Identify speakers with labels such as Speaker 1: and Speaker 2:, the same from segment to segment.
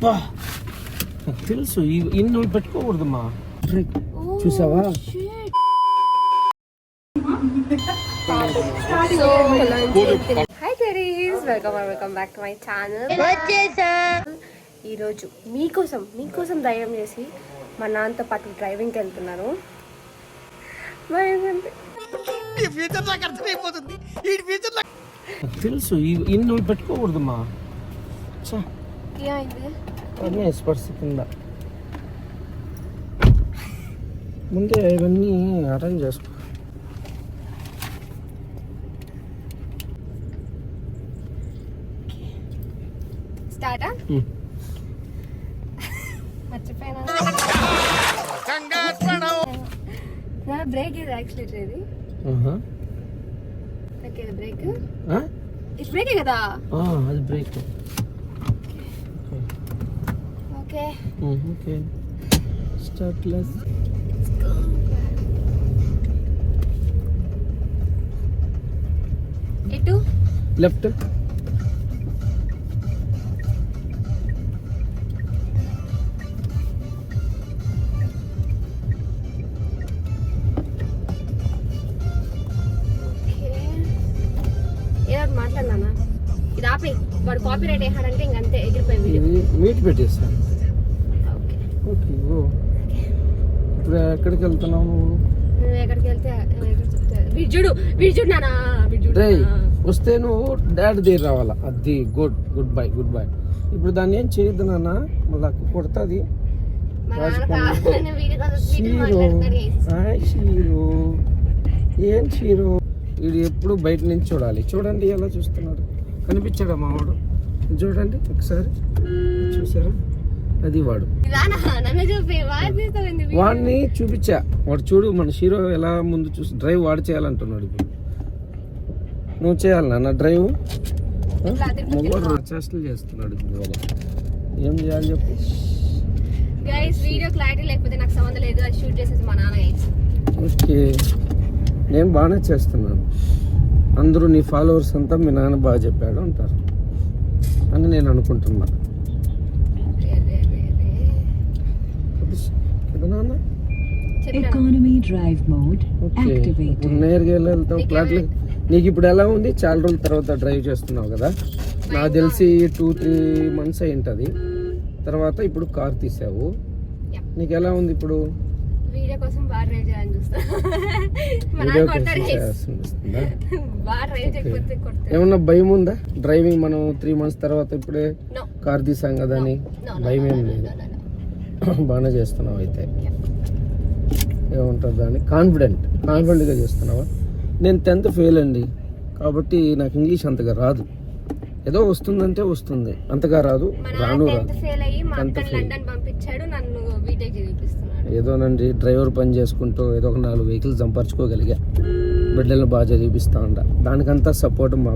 Speaker 1: అబ్బా నాకు తెలుసు ఇన్ని పెట్టుకోకూడదమ్మా. చూసావా?
Speaker 2: హాయ్ టెరీస్, welcome back to my channel. ఈరోజు మీకోసం ధైర్యం చేసి మా నాన్నతో పాటు డ్రైవింగ్కి వెళ్తున్నాను.
Speaker 1: నాకు తెలుసు ఇన్ని పెట్టుకోకూడదమ్మా. అన్నీ స్పర్శ కింద ముందే ఇవన్నీ అరేంజ్ చేసుకో.
Speaker 2: స్టార్టా? మర్చిపోయినా. బ్రేక్ ఇది యాక్సిలేటర్ ఇది. Okay break. ఇది బ్రేకే కదా?
Speaker 1: అది break.
Speaker 2: Okay
Speaker 1: okay start. Less
Speaker 2: ఎటు?
Speaker 1: లెఫ్ట్.
Speaker 2: మాట్లాడినా ఇది ఆపే. వాడు కాపీ రైట్ వేసాడంటే ఇంకంతే, ఎగిరిపోయింది.
Speaker 1: మీట్ పెట్టేస్తాను. ఓకే ఇప్పుడు ఎక్కడికి వెళ్తున్నావు నువ్వు?
Speaker 2: ఎక్కడికి వెళ్తే విజుడు నానా
Speaker 1: వస్తే నువ్వు డాడీ దగ్గర రావాలా. అది గుడ్ బై. ఇప్పుడు దాన్ని ఏం చేయొద్దు నాన్న, మళ్ళీ కొడుతుంది. షీరో ఏం షీరో, వీడు ఎప్పుడు బయట నుంచి చూడాలి. చూడండి ఎలా చూస్తున్నాడు, కనిపించాడా మావాడు? చూడండి ఒకసారి, చూసారా? అది వాడు. వాడిని చూపించా, వాడు చూడు మన హీరో ఎలా ముందు చూసి డ్రైవ్ వాడు చేయాలంటున్నాడు. ఇప్పుడు నువ్వు చేయాలి నాన్న డ్రైవ్. మొగోడు చేష్టలు చేస్తున్నాడు. ఇప్పుడు వాడు ఏం చేయాలి చెప్పు.
Speaker 2: వీడియో క్లారిటీ లేకపోతే నాకు సంబంధం లేదు, అది షూట్ చేసేసి మా నాన్న.
Speaker 1: ఓకే నేను బాగానే చేస్తున్నాను, అందరూ నీ ఫాలోవర్స్ అంతా మీ నాన్న బాగా చెప్పాడు అంటారు అని నేను అనుకుంటున్నా. నేరుగా వెళ్తావు ఫ్లాట్లు. నీకు ఇప్పుడు ఎలా ఉంది? చాలా రోజుల తర్వాత డ్రైవ్ చేస్తున్నావు కదా, నాకు తెలిసి 2-3 months అయి ఉంటుంది. తర్వాత ఇప్పుడు కార్ తీసావు, నీకు ఎలా ఉంది ఇప్పుడు?
Speaker 2: వీడియో కోసం
Speaker 1: ఏమన్నా భయం ఉందా? డ్రైవింగ్ మనం 3 months తర్వాత ఇప్పుడే కార్ తీసాం కదా అని భయం ఏం లేదు. బాగానే చేస్తున్నావు అయితే. ఏముంటుంది దాన్ని కాన్ఫిడెంట్గా చేస్తున్నావా? నేను 10th ఫెయిల్ అండి, కాబట్టి నాకు ఇంగ్లీష్ అంతగా రాదు. ఏదో వస్తుందంటే వస్తుంది, అంతగా రాదు. ఏదోనండి డ్రైవర్ పని చేసుకుంటూ ఏదో ఒక 4 vehicles సంపర్చుకోగలిగా, బిడ్డలను బాగా చదివిపిస్తా ఉండ. దానికంతా సపోర్ట్ మా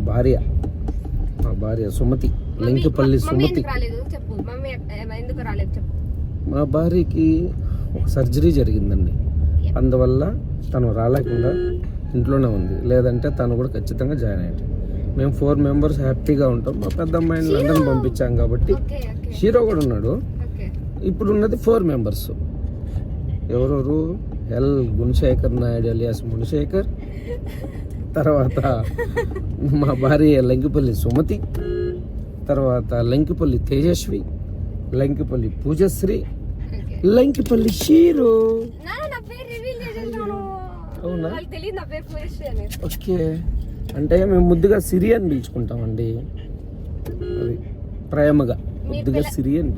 Speaker 1: భార్య సుమతి, లింకిపల్లి సుమతి. మా భార్యకి ఒక సర్జరీ జరిగిందండి, అందువల్ల తను రాలేకుండా ఇంట్లోనే ఉంది. లేదంటే తను కూడా ఖచ్చితంగా జాయిన్ అయ్యాడు. మేము 4 members హ్యాపీగా ఉంటాం. మా పెద్ద అమ్మాయిని లండన్ పంపించాం కాబట్టి హీరో కూడా ఉన్నాడు. ఇప్పుడు ఉన్నది 4 members. ఎవరెవరు? ఎల్ గుణశేఖర్ నాయుడు అలియాస్ మునిశేఖర్, తర్వాత మా భార్య లంకిపల్లి సుమతి, తర్వాత లంకిపల్లి తేజస్వి, లంకిపల్లి పూజశ్రీ, లంకిపల్లి షీరో. అవునా? ఓకే, అంటే మేము ముద్దుగా సిరి అని పిలుచుకుంటామండి. అది ప్రేమగా ముద్దుగా సిరి అని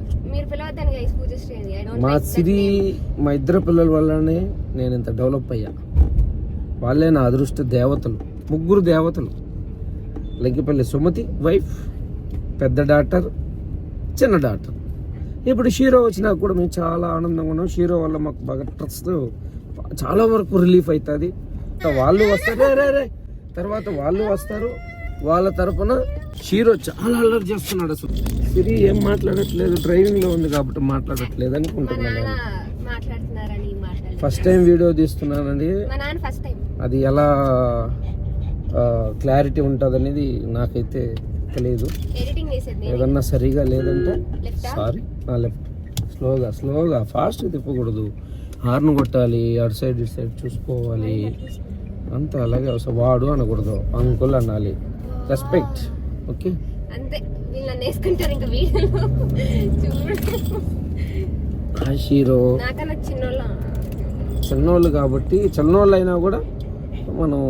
Speaker 1: మా సిరి. మా ఇద్దరు పిల్లల వల్లనే నేను ఇంత డెవలప్ అయ్యా. వాళ్ళే నా అదృష్ట దేవతలు, 3 దేవతలు. లంకిపల్లి సుమతి వైఫ్, పెద్ద డాటర్, చిన్న డాటర్. ఇప్పుడు హీరో వచ్చినా కూడా మేము చాలా ఆనందంగా ఉన్నాం. హీరో వల్ల మాకు బాగా ట్రస్ట్, చాలా వరకు రిలీఫ్ అవుతుంది. వాళ్ళు వస్తారు, తర్వాత వాళ్ళు వస్తారు. వాళ్ళ తరపున హీరో చాలా అల్లరి చేస్తున్నాడు. అసలు సిరి ఏం మాట్లాడట్లేదు, డ్రైవింగ్ లో ఉంది కాబట్టి మాట్లాడట్లేదు అనుకుంటున్నాను. ఫస్ట్ టైం వీడియో తీస్తున్నానండి. అది ఎలా క్లారిటీ ఉంటుంది అనేది నాకైతే తెలియదు.
Speaker 2: ఎడిటింగ్ చేసేది
Speaker 1: ఏదన్నా సరిగా లేదంటే
Speaker 2: లెఫ్టా?
Speaker 1: సారీ, నా లెఫ్ట్. స్లోగా ఫాస్ట్ తిప్పకూడదు. హార్న్ కొట్టాలి, అటు సైడ్ ఇటు సైడ్ చూసుకోవాలి. అంతా అలాగే వస్తా. వాడు అనకూడదు, అంకుల్ అనాలి. రెస్పెక్ట్. ఓకే,
Speaker 2: అంతే. వీళ్ళని వేసుకుంటారు ఇంకా వీడియోలో చూడు.
Speaker 1: Hi shero.
Speaker 2: నాకన్నా
Speaker 1: చిన్నోళ్ళు కాబట్టి, చిన్నోళ్ళు అయినా కూడా మనం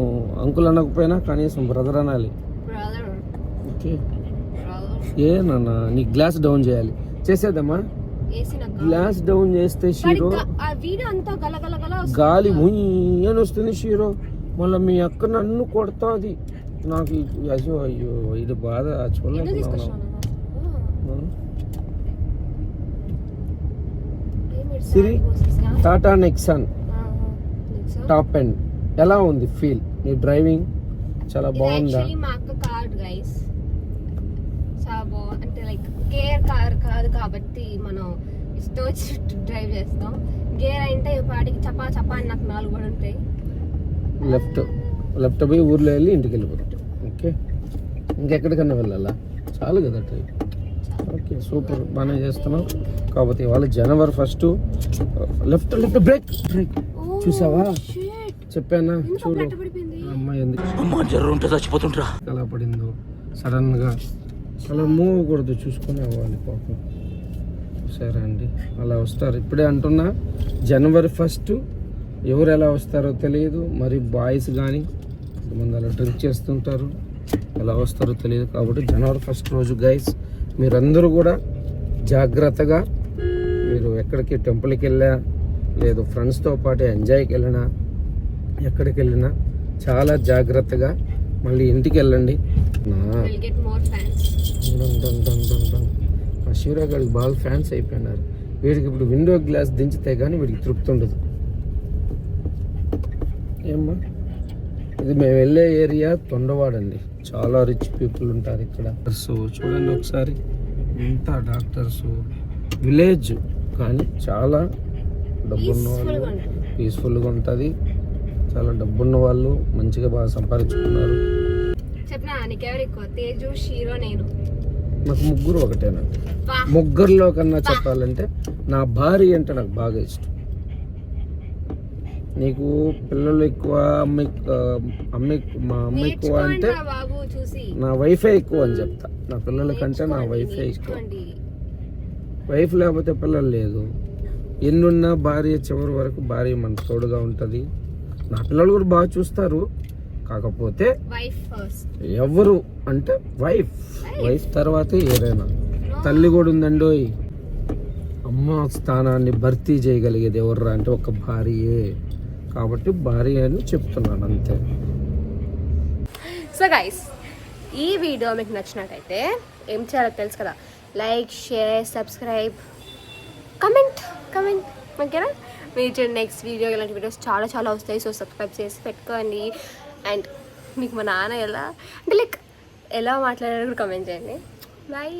Speaker 1: అంకుల్ అనకపోయినా కనీసం బ్రదర్ అనాలి.
Speaker 2: Brother
Speaker 1: okay. ఏ నాన్న, నీ గ్లాస్ డౌన్ చేయాలి. చేసేదమ్మా. గ్లాస్ డౌన్ చేస్తే షీరో
Speaker 2: వీడియో అంతా గలగలగల
Speaker 1: గాలి ముయ్యని వస్తుంది షీరో. మళ్ళీ మీ అక్క నన్ను కొడతాది. నాకు అయ్యో అయ్యో ఇది బాధ చూడలేకపోతున్నాను. సిరి, టాటా నెక్సాన్ టాప్ ఎండ్ ఎలా ఉంది ఫీల్? నీ డ్రైవింగ్ చాలా బాగుందా?
Speaker 2: మా అక్క కార్ గైస్, చాలా బాగుంది. అంటే లైక్ కేర్ కార్ కాదు కాబట్టి మనం ఇష్టం వచ్చి డ్రైవ్ చేస్తాం. గేర్ అంటే పాటికి చపా చపా అని నాకు 4 కూడా ఉంటాయి. లెఫ్ట్ పోయి ఊర్లో వెళ్ళి ఇంటికి వెళ్ళిపోతాం. ఓకే, ఇంకెక్కడికన్నా వెళ్ళాలా? చాలు కదా డ్రైవ్. ఓకే, సూపర్, బాగానే చేస్తున్నాం. కాకపోతే ఇవాళ జనవరి 1 లెఫ్ట్ బ్రేక్ చూసావా? చెప్పానా? చూడు అమ్మాయి ఎందుకు చచ్చిపోతుంటా అలా పడిందో సడన్ గా. అలా మూవ్ అవ్వకూడదు, చూసుకుని అవ్వాలి పాపం. చూసారా అండి, అలా వస్తారు. ఇప్పుడే అంటున్నా, జనవరి 1 ఎవరు ఎలా వస్తారో తెలియదు. మరి బాయ్స్ కానీ కొంతమంది అలా డ్రింక్ చేస్తుంటారు, ఎలా వస్తారో తెలియదు. కాబట్టి జనవరి 1 రోజు గైస్ మీరందరూ కూడా జాగ్రత్తగా, మీరు ఎక్కడికి టెంపుల్కి వెళ్ళా లేదు ఫ్రెండ్స్తో పాటు ఎంజాయ్కి వెళ్ళినా, ఎక్కడికి వెళ్ళినా చాలా జాగ్రత్తగా మళ్ళీ ఇంటికి వెళ్ళండి. ఆ షీరా గారికి బాగా ఫ్యాన్స్ అయిపోయినారు. వీడికి ఇప్పుడు విండో గ్లాస్ దించితే కానీ వీడికి తృప్తి ఉండదు. ఏమ్మా, ఇది మేము వెళ్ళే ఏరియా తొండవాడండి. చాలా రిచ్ పీపుల్ ఉంటారు ఇక్కడ. సో చూడండి ఒకసారి, ఇంత డాక్టర్స్, విలేజ్ కానీ చాలా డబ్బున్న వాళ్ళు, పీస్ఫుల్గా ఉంటుంది. చాలా డబ్బున్న వాళ్ళు మంచిగా బాగా సంపాదించుకున్నారు. నాకు ముగ్గురు ఒకటేనండి. ముగ్గురులో కన్నా చెప్పాలంటే నా భార్య అంటే నాకు బాగా ఇష్టం. నీకు పిల్లలు ఎక్కువ, మా అమ్మ ఎక్కువ అంటే నా వైఫే ఎక్కువ అని చెప్తా. నా పిల్లల కంటే నా వైఫే ఎక్కువ. వైఫ్ లేకపోతే పిల్లలు లేదు. ఎన్నున్నా భార్య చివరి వరకు భార్య మన తోడుగా ఉంటుంది. నా పిల్లలు కూడా బాగా చూస్తారు. కాకపోతే ఎవరు అంటే వైఫ్ తర్వాతే ఏదైనా. తల్లి కూడా ఉందండోయ్. అమ్మ స్థానాన్ని భర్తీ చేయగలిగేది ఎవర్రా అంటే ఒక భార్యే. కాబట్టి భార్య అని చెప్తున్నాను అంతే. సో గైస్, ఈ వీడియో మీకు నచ్చినట్టయితే ఏం చేయాలో తెలుసు కదా. లైక్, షేర్, సబ్స్క్రైబ్, కమెంట్ ఓకేనా? మీరు నెక్స్ట్ వీడియో ఇలాంటి వీడియోస్ చాలా వస్తాయి. సో సబ్స్క్రైబ్ చేసి పెట్టుకోండి. అండ్ మీకు మా నాన్న ఎలా అంటే లైక్ ఎలా మాట్లాడారో కూడా కమెంట్ చేయండి. బాయ్.